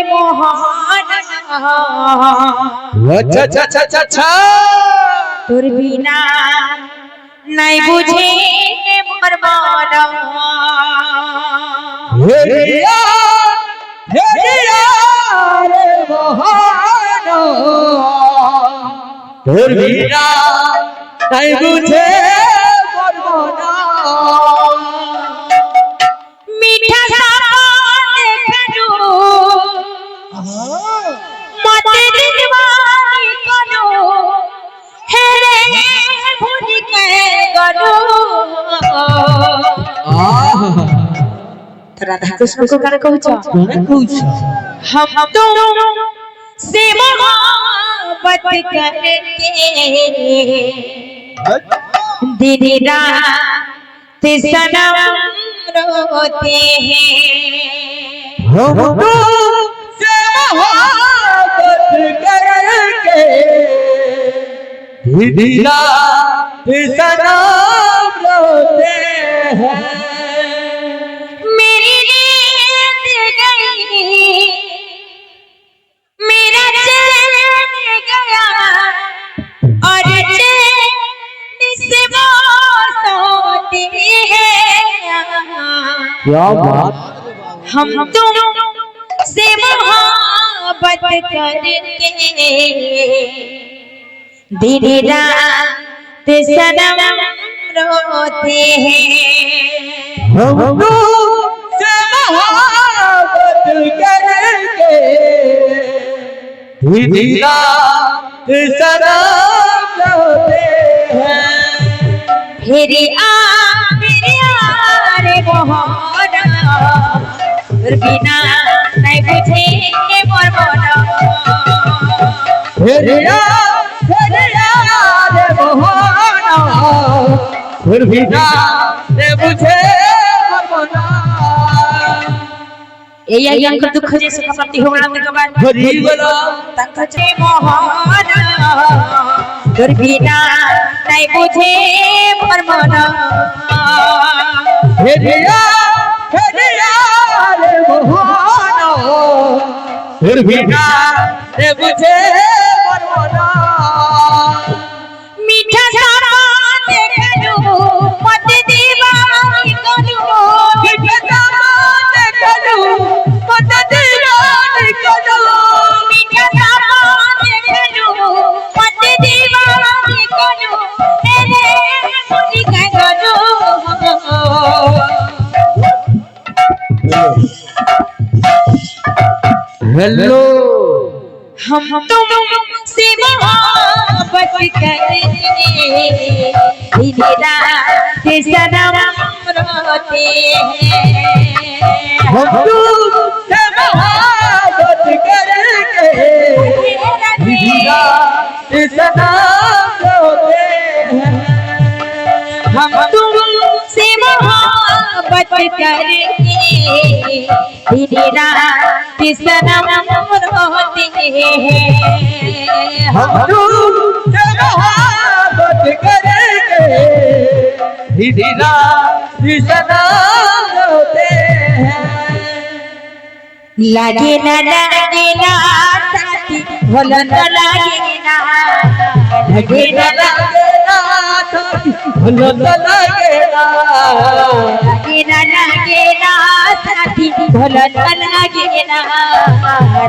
मोहन अच्छा তোর বিনা নাই বুঝে মোর মন হেরিয়া রে মোহন তোর বিনা নাই বুঝে মোর মন মিঠা সাপন কেনো মতে দিবানি কোনো হেরে ভুলি কে গনো राधा कृष्ण को गाना कहूछ हम तुम से मोहब्बत करके दिन रात सनम रोते हैं हम तुमसे मोहब्बत करके दिन रात सनम रोते हैं क्या बात हम तुम से मोहब्बत करके दिन रात सनम रोते हैं हम तुमसे मोहब्बत करके दिन रात सनम रोते हैं फिर रे मोहन তোর বিনা নাই বুঝে মোর মন হেরিয়া রে মোহন তোর বিনা নাই বুঝে মোর মন এই আঙ্ক দুঃখ যে সুখ প্রাপ্তি হওয়া না কবার হরি বল তাঙ্ক যে মোহন তোর বিনা নাই বুঝে মোর মন হেরিয়া রে মোহন তোর বিনা নাই বুঝে মোর মন মিঠা সাপন কেনো মতে দিবানি কোনো মিঠা সাপন কেনো মতে দিবানি কোনো মিঠা সাপন কেনো মতে দিবানি কোনো হেরে ভুলি কে গনো हेलो हम तुम से मोहब्बत करके दिन रात सनम रोते हैं हम तुमसे मोहब्बत करके दिन रात सनम रोते हैं हम तुम से मोहब्बत करके दिन रात सनम रोते हैं हम तुमसे मोहब्बत करके दिन रात सनम रोते हैं लागे ना साथी भला न लागे ना लगे ना साथी भला न लागे ना लागे ना साथी भला न लागे ना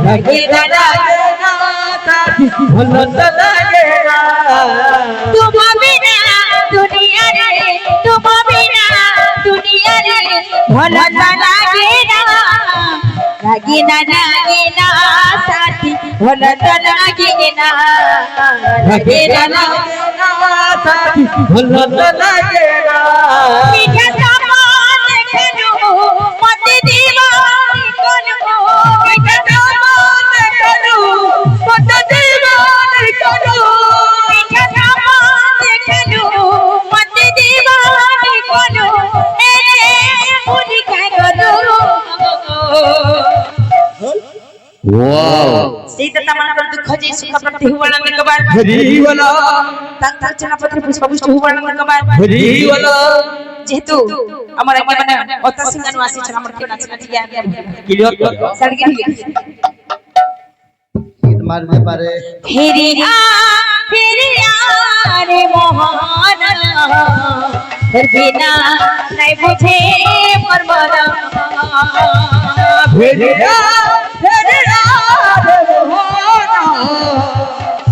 लगे ना साथी भला न लागे ना तुम बिना दुनिया रे तुम बिना दुनिया रे भला न लागे ना साथी भला न लागे ना लगे ना साथी भला न लागे ना मीठा सापन केनो मते दिवानी कोनो मीठा सापन केनो मते दिवानी कोनो मीठा सापन केनो मते दिवानी कोनो हेरे भुली के गनो वाओ सीता तमन्ना दुख जे सुख प्राप्ति हुआ में कबार हरि वाला तंग चना पत्र पुष्पपुष्ट हुआ में कबार हरि वाला जेहेतु हमारा के माने अता सिंगानु आसी छला हमर के नाच नाच गया क्लियर कर सड़ गया মারতে পারে। ফিরিয়া রে মহান তোর বিনা নাই বুঝে মরমরা ফেরিয়া ফেরিয়া রে মোহনা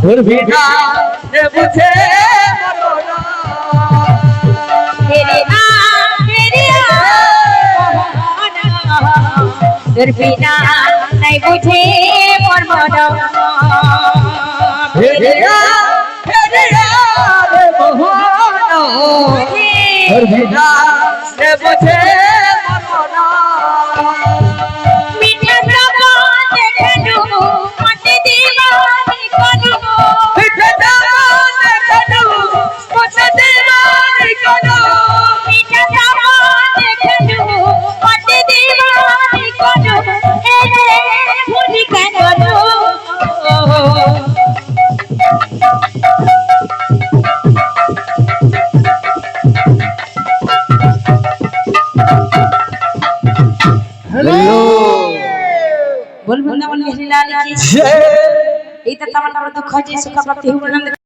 তোর বিনা রে বুঝে মরনা ফিরিয়া মহান তোর বিনা নাই বুঝে মরমরা ফেরিয়া ফেরিয়া রে মোহনা তোর বিনা রে বুঝে মরনা মিঠা জবান দেখানো মতে দিবানি কানো মিঠে জান কানু মতে দিবানি কানু মিঠা জবান দেখানো মতে দিবানি কানো এরে ভুলি কানো হ্যালো बोल बंदा बोल हरी लाल की जय ई त तमन दुख जी सुख प्राप्ति हो